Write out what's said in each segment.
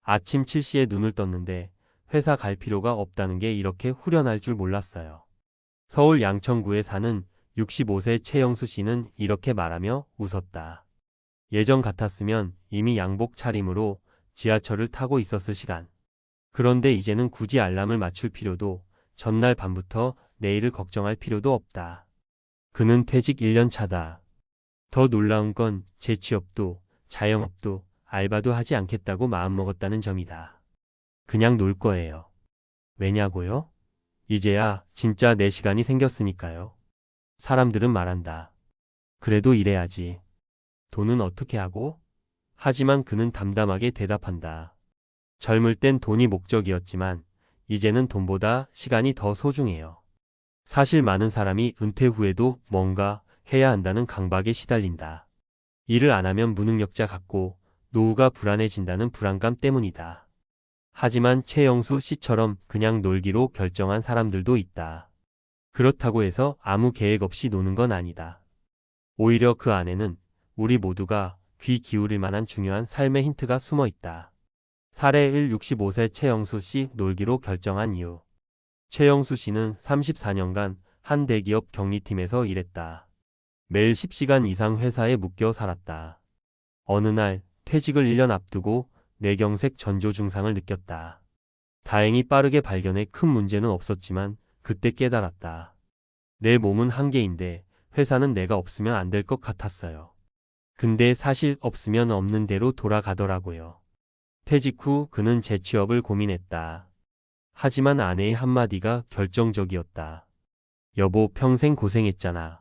아침 7시에 눈을 떴는데 회사 갈 필요가 없다는 게 이렇게 후련할 줄 몰랐어요. 서울 양천구에 사는 65세 최영수 씨는 이렇게 말하며 웃었다. 예전 같았으면 이미 양복 차림으로 지하철을 타고 있었을 시간. 그런데 이제는 굳이 알람을 맞출 필요도, 전날 밤부터 내일을 걱정할 필요도 없다. 그는 퇴직 1년 차다. 더 놀라운 건 재취업도, 자영업도, 알바도 하지 않겠다고 마음먹었다는 점이다. 그냥 놀 거예요. 왜냐고요? 이제야 진짜 내 시간이 생겼으니까요. 사람들은 말한다. 그래도 일해야지. 돈은 어떻게 하고? 하지만 그는 담담하게 대답한다. 젊을 땐 돈이 목적이었지만 이제는 돈보다 시간이 더 소중해요. 사실 많은 사람이 은퇴 후에도 뭔가 해야 한다는 강박에 시달린다. 일을 안 하면 무능력자 같고 노후가 불안해진다는 불안감 때문이다. 하지만 최영수 씨처럼 그냥 놀기로 결정한 사람들도 있다. 그렇다고 해서 아무 계획 없이 노는 건 아니다. 오히려 그 안에는 우리 모두가 귀 기울일 만한 중요한 삶의 힌트가 숨어 있다. 사례 1. 65세 최영수 씨 놀기로 결정한 이유. 최영수 씨는 34년간 한 대기업 경리팀에서 일했다. 매일 10시간 이상 회사에 묶여 살았다. 어느 날 퇴직을 1년 앞두고 뇌경색 전조 증상을 느꼈다. 다행히 빠르게 발견해 큰 문제는 없었지만 그때 깨달았다. 내 몸은 한계인데 회사는 내가 없으면 안 될 것 같았어요. 근데 사실 없으면 없는 대로 돌아가더라고요. 퇴직 후 그는 재취업을 고민했다. 하지만 아내의 한마디가 결정적이었다. 여보, 평생 고생했잖아.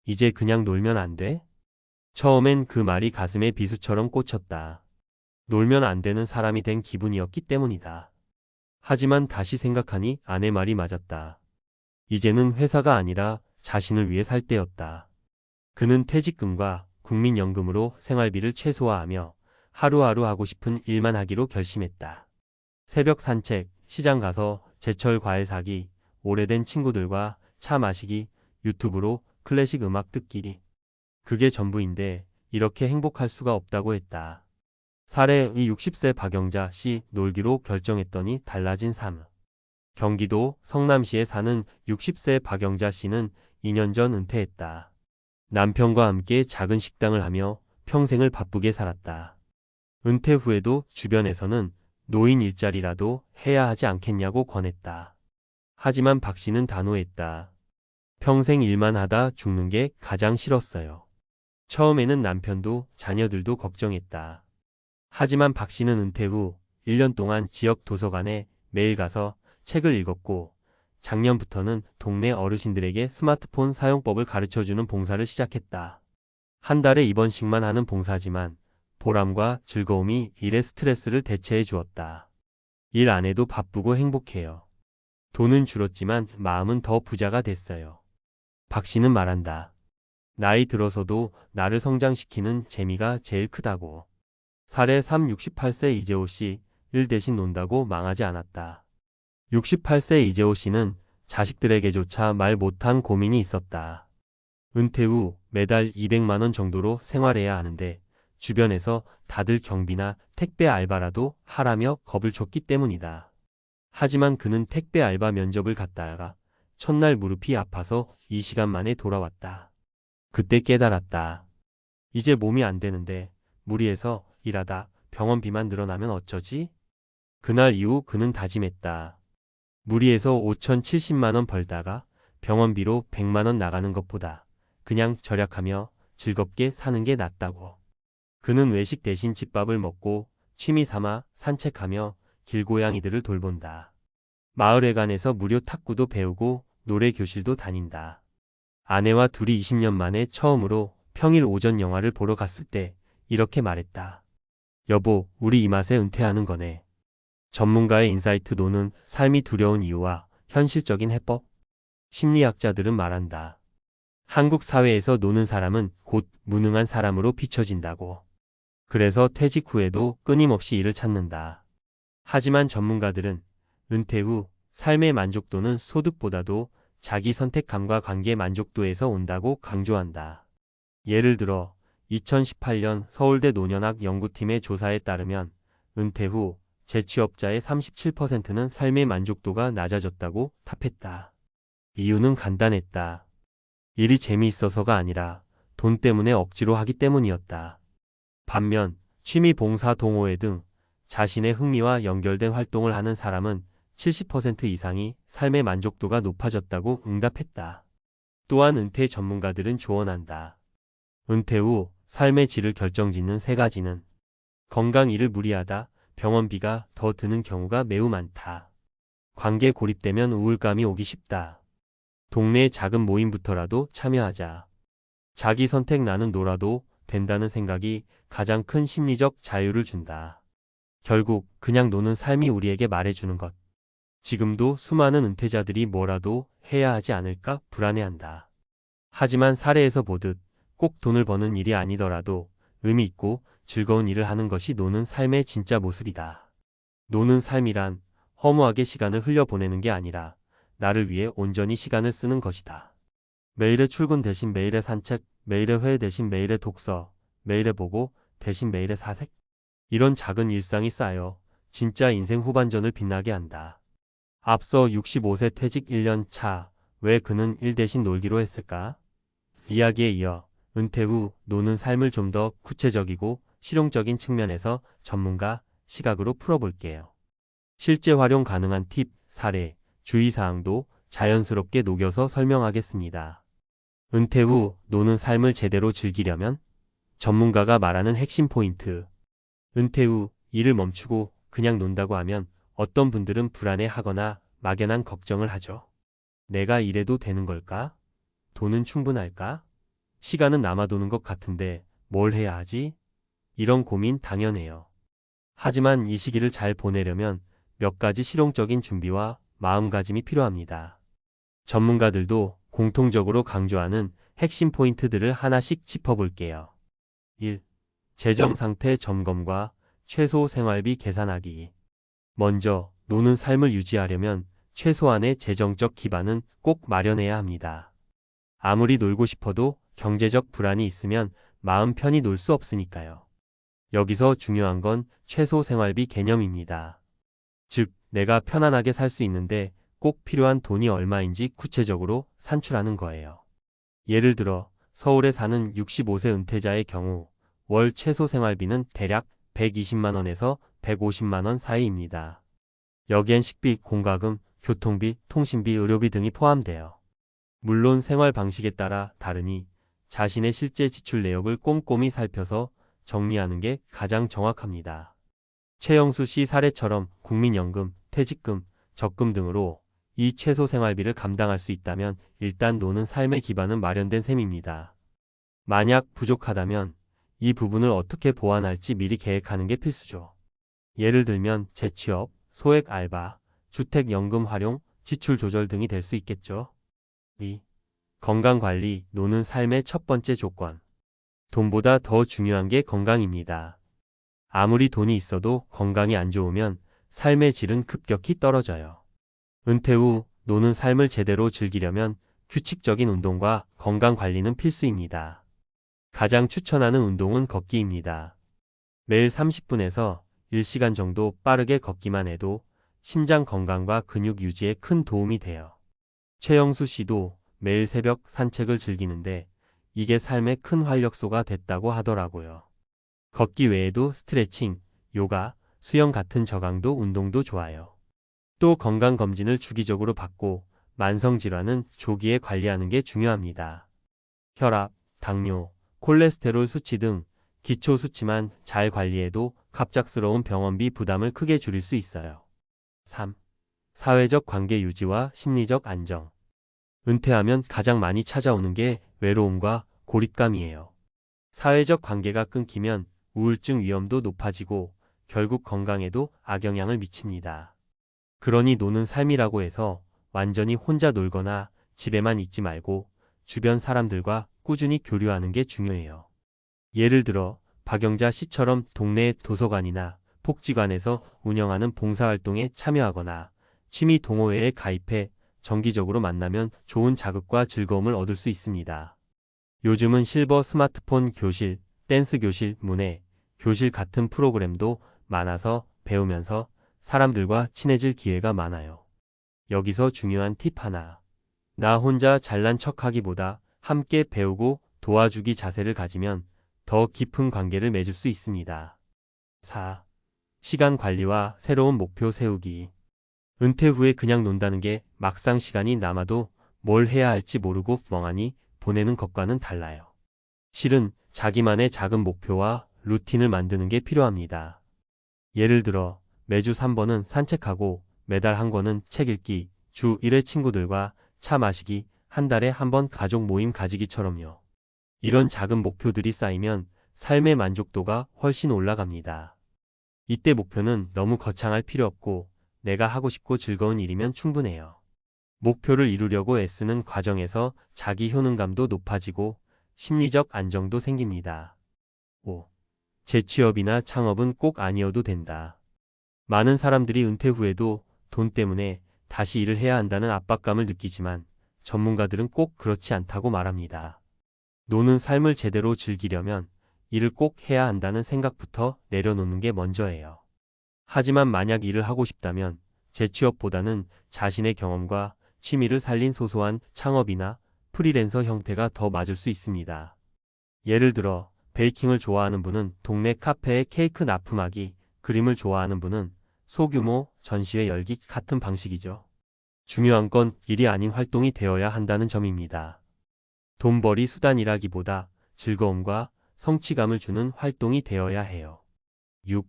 이제 그냥 놀면 안 돼? 처음엔 그 말이 가슴에 비수처럼 꽂혔다. 놀면 안 되는 사람이 된 기분이었기 때문이다. 하지만 다시 생각하니 아내 말이 맞았다. 이제는 회사가 아니라 자신을 위해 살 때였다. 그는 퇴직금과 국민연금으로 생활비를 최소화하며 하루하루 하고 싶은 일만 하기로 결심했다. 새벽 산책, 시장 가서 제철 과일 사기, 오래된 친구들과 차 마시기, 유튜브로 클래식 음악 듣기. 그게 전부인데 이렇게 행복할 수가 없다고 했다. 사례 60세 박영자 씨 놀기로 결정했더니 달라진 삶. 경기도 성남시에 사는 60세 박영자 씨는 2년 전 은퇴했다. 남편과 함께 작은 식당을 하며 평생을 바쁘게 살았다. 은퇴 후에도 주변에서는 노인 일자리라도 해야 하지 않겠냐고 권했다. 하지만 박 씨는 단호했다. 평생 일만 하다 죽는 게 가장 싫었어요. 처음에는 남편도 자녀들도 걱정했다. 하지만 박 씨는 은퇴 후 1년 동안 지역 도서관에 매일 가서 책을 읽었고 작년부터는 동네 어르신들에게 스마트폰 사용법을 가르쳐주는 봉사를 시작했다. 한 달에 2번씩만 하는 봉사지만 보람과 즐거움이 일의 스트레스를 대체해 주었다. 일 안 해도 바쁘고 행복해요. 돈은 줄었지만 마음은 더 부자가 됐어요. 박 씨는 말한다. 나이 들어서도 나를 성장시키는 재미가 제일 크다고. 사례 3. 68세 이재호 씨, 일 대신 논다고 망하지 않았다. 68세 이재호 씨는 자식들에게조차 말 못한 고민이 있었다. 은퇴 후 매달 200만 원 정도로 생활해야 하는데 주변에서 다들 경비나 택배 알바라도 하라며 겁을 줬기 때문이다. 하지만 그는 택배 알바 면접을 갔다가 첫날 무릎이 아파서 2시간 만에 돌아왔다. 그때 깨달았다. 이제 몸이 안 되는데 무리해서 일하다 병원비만 늘어나면 어쩌지? 그날 이후 그는 다짐했다. 무리해서 5,070만 원 벌다가 병원비로 100만 원 나가는 것보다 그냥 절약하며 즐겁게 사는 게 낫다고. 그는 외식 대신 집밥을 먹고 취미 삼아 산책하며 길고양이들을 돌본다. 마을회관에서 무료 탁구도 배우고 노래 교실도 다닌다. 아내와 둘이 20년 만에 처음으로 평일 오전 영화를 보러 갔을 때 이렇게 말했다. 여보, 우리 이 맛에 은퇴하는 거네. 전문가의 인사이트 노는 삶이 두려운 이유와 현실적인 해법? 심리학자들은 말한다. 한국 사회에서 노는 사람은 곧 무능한 사람으로 비춰진다고. 그래서 퇴직 후에도 끊임없이 일을 찾는다. 하지만 전문가들은 은퇴 후 삶의 만족도는 소득보다도 자기 선택감과 관계 만족도에서 온다고 강조한다. 예를 들어 2018년 서울대 노년학 연구팀의 조사에 따르면 은퇴 후 재취업자의 37%는 삶의 만족도가 낮아졌다고 답했다. 이유는 간단했다. 일이 재미있어서가 아니라 돈 때문에 억지로 하기 때문이었다. 반면 취미 봉사 동호회 등 자신의 흥미와 연결된 활동을 하는 사람은 70% 이상이 삶의 만족도가 높아졌다고 응답했다. 또한 은퇴 전문가들은 조언한다. 은퇴 후 삶의 질을 결정짓는 세 가지는 건강 일을 무리하다, 병원비가 더 드는 경우가 매우 많다. 관계 고립되면 우울감이 오기 쉽다. 동네의 작은 모임부터라도 참여하자. 자기 선택 나는 놀아도 된다는 생각이 가장 큰 심리적 자유를 준다. 결국 그냥 노는 삶이 우리에게 말해주는 것. 지금도 수많은 은퇴자들이 뭐라도 해야 하지 않을까 불안해한다. 하지만 사례에서 보듯 꼭 돈을 버는 일이 아니더라도 의미 있고 즐거운 일을 하는 것이 노는 삶의 진짜 모습이다. 노는 삶이란 허무하게 시간을 흘려보내는 게 아니라 나를 위해 온전히 시간을 쓰는 것이다. 매일의 출근 대신 매일의 산책, 매일의 회의 대신 매일의 독서, 매일의 보고 대신 매일의 사색. 이런 작은 일상이 쌓여 진짜 인생 후반전을 빛나게 한다. 앞서 65세 퇴직 1년 차, 왜 그는 일 대신 놀기로 했을까? 이야기에 이어 은퇴 후 노는 삶을 좀 더 구체적이고 실용적인 측면에서 전문가 시각으로 풀어볼게요. 실제 활용 가능한 팁, 사례, 주의사항도 자연스럽게 녹여서 설명하겠습니다. 은퇴 후 노는 삶을 제대로 즐기려면 전문가가 말하는 핵심 포인트. 은퇴 후 일을 멈추고 그냥 논다고 하면 어떤 분들은 불안해하거나 막연한 걱정을 하죠. 내가 이래도 되는 걸까? 돈은 충분할까? 시간은 남아도는 것 같은데 뭘 해야 하지? 이런 고민 당연해요. 하지만 이 시기를 잘 보내려면 몇 가지 실용적인 준비와 마음가짐이 필요합니다. 전문가들도 공통적으로 강조하는 핵심 포인트들을 하나씩 짚어볼게요. 1. 재정 상태 점검과 최소 생활비 계산하기. 먼저 노는 삶을 유지하려면 최소한의 재정적 기반은 꼭 마련해야 합니다. 아무리 놀고 싶어도 경제적 불안이 있으면 마음 편히 놀 수 없으니까요. 여기서 중요한 건 최소 생활비 개념입니다. 즉, 내가 편안하게 살 수 있는데 꼭 필요한 돈이 얼마인지 구체적으로 산출하는 거예요. 예를 들어 서울에 사는 65세 은퇴자의 경우 월 최소 생활비는 대략 120만 원에서 150만 원 사이입니다. 여기엔 식비, 공과금, 교통비, 통신비, 의료비 등이 포함돼요. 물론 생활 방식에 따라 다르니 자신의 실제 지출 내역을 꼼꼼히 살펴서 정리하는 게 가장 정확합니다. 최영수 씨 사례처럼 국민연금, 퇴직금, 적금 등으로 이 최소 생활비를 감당할 수 있다면 일단 노는 삶의 기반은 마련된 셈입니다. 만약 부족하다면 이 부분을 어떻게 보완할지 미리 계획하는 게 필수죠. 예를 들면 재취업, 소액 알바, 주택연금 활용, 지출 조절 등이 될 수 있겠죠. 2. 건강관리, 노는 삶의 첫 번째 조건. 돈보다 더 중요한 게 건강입니다. 아무리 돈이 있어도 건강이 안 좋으면 삶의 질은 급격히 떨어져요. 은퇴 후 노는 삶을 제대로 즐기려면 규칙적인 운동과 건강관리는 필수입니다. 가장 추천하는 운동은 걷기입니다. 매일 30분에서 1시간 정도 빠르게 걷기만 해도 심장 건강과 근육 유지에 큰 도움이 돼요. 최영수 씨도 매일 새벽 산책을 즐기는데 이게 삶의 큰 활력소가 됐다고 하더라고요. 걷기 외에도 스트레칭, 요가, 수영 같은 저강도 운동도 좋아요. 또 건강검진을 주기적으로 받고 만성질환은 조기에 관리하는 게 중요합니다. 혈압, 당뇨, 콜레스테롤 수치 등 기초 수치만 잘 관리해도 갑작스러운 병원비 부담을 크게 줄일 수 있어요. 3. 사회적 관계 유지와 심리적 안정. 은퇴하면 가장 많이 찾아오는 게 외로움과 고립감이에요. 사회적 관계가 끊기면 우울증 위험도 높아지고 결국 건강에도 악영향을 미칩니다. 그러니 노는 삶이라고 해서 완전히 혼자 놀거나 집에만 있지 말고 주변 사람들과 꾸준히 교류하는 게 중요해요. 예를 들어 박영자 씨처럼 동네 도서관이나 복지관에서 운영하는 봉사활동에 참여하거나 취미 동호회에 가입해 정기적으로 만나면 좋은 자극과 즐거움을 얻을 수 있습니다. 요즘은 실버 스마트폰 교실, 댄스 교실, 문해 교실 같은 프로그램도 많아서 배우면서 사람들과 친해질 기회가 많아요. 여기서 중요한 팁 하나. 나 혼자 잘난 척하기보다 함께 배우고 도와주기 자세를 가지면 더 깊은 관계를 맺을 수 있습니다. 4. 시간 관리와 새로운 목표 세우기. 은퇴 후에 그냥 논다는 게 막상 시간이 남아도 뭘 해야 할지 모르고 멍하니 보내는 것과는 달라요. 실은 자기만의 작은 목표와 루틴을 만드는 게 필요합니다. 예를 들어 매주 3번은 산책하고 매달 1권은 책 읽기, 주 1회 친구들과 차 마시기, 한 달에 1번 가족 모임 가지기처럼요. 이런 작은 목표들이 쌓이면 삶의 만족도가 훨씬 올라갑니다. 이때 목표는 너무 거창할 필요 없고 내가 하고 싶고 즐거운 일이면 충분해요. 목표를 이루려고 애쓰는 과정에서 자기 효능감도 높아지고 심리적 안정도 생깁니다. 5. 재취업이나 창업은 꼭 아니어도 된다. 많은 사람들이 은퇴 후에도 돈 때문에 다시 일을 해야 한다는 압박감을 느끼지만 전문가들은 꼭 그렇지 않다고 말합니다. 노는 삶을 제대로 즐기려면 일을 꼭 해야 한다는 생각부터 내려놓는 게 먼저예요. 하지만 만약 일을 하고 싶다면 재취업보다는 자신의 경험과 취미를 살린 소소한 창업이나 프리랜서 형태가 더 맞을 수 있습니다. 예를 들어 베이킹을 좋아하는 분은 동네 카페에 케이크 납품하기, 그림을 좋아하는 분은 소규모 전시회 열기 같은 방식이죠. 중요한 건 일이 아닌 활동이 되어야 한다는 점입니다. 돈벌이 수단이라기보다 즐거움과 성취감을 주는 활동이 되어야 해요. 6.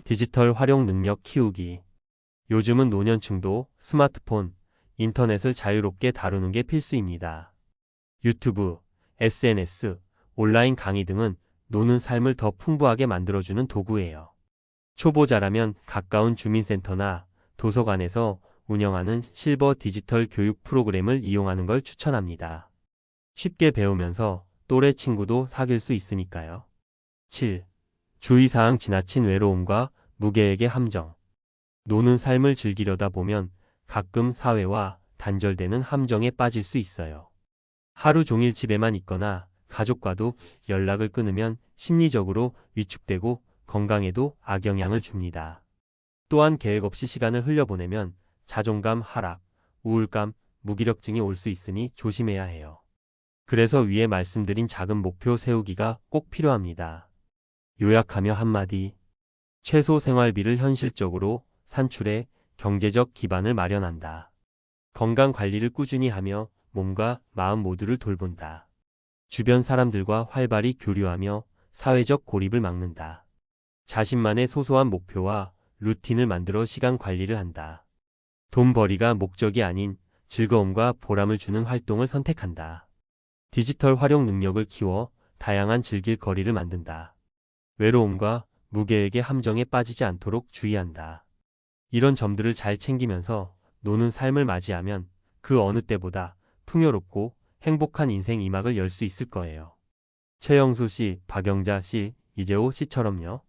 디지털 활용 능력 키우기. 요즘은 노년층도 스마트폰, 인터넷을 자유롭게 다루는 게 필수입니다. 유튜브, SNS, 온라인 강의 등은 노는 삶을 더 풍부하게 만들어주는 도구예요. 초보자라면 가까운 주민센터나 도서관에서 운영하는 실버 디지털 교육 프로그램을 이용하는 걸 추천합니다. 쉽게 배우면서 또래 친구도 사귈 수 있으니까요. 7. 주의사항 지나친 외로움과 무계획의 함정. 노는 삶을 즐기려다 보면 가끔 사회와 단절되는 함정에 빠질 수 있어요. 하루 종일 집에만 있거나 가족과도 연락을 끊으면 심리적으로 위축되고 건강에도 악영향을 줍니다. 또한 계획 없이 시간을 흘려보내면 자존감 하락, 우울감, 무기력증이 올 수 있으니 조심해야 해요. 그래서 위에 말씀드린 작은 목표 세우기가 꼭 필요합니다. 요약하며 한마디. 최소 생활비를 현실적으로 산출해 경제적 기반을 마련한다. 건강 관리를 꾸준히 하며 몸과 마음 모두를 돌본다. 주변 사람들과 활발히 교류하며 사회적 고립을 막는다. 자신만의 소소한 목표와 루틴을 만들어 시간 관리를 한다. 돈벌이가 목적이 아닌 즐거움과 보람을 주는 활동을 선택한다. 디지털 활용 능력을 키워 다양한 즐길 거리를 만든다. 외로움과 무계획의 함정에 빠지지 않도록 주의한다. 이런 점들을 잘 챙기면서 노는 삶을 맞이하면 그 어느 때보다 풍요롭고 행복한 인생 2막을 열 수 있을 거예요. 최영수 씨, 박영자 씨, 이재호 씨처럼요.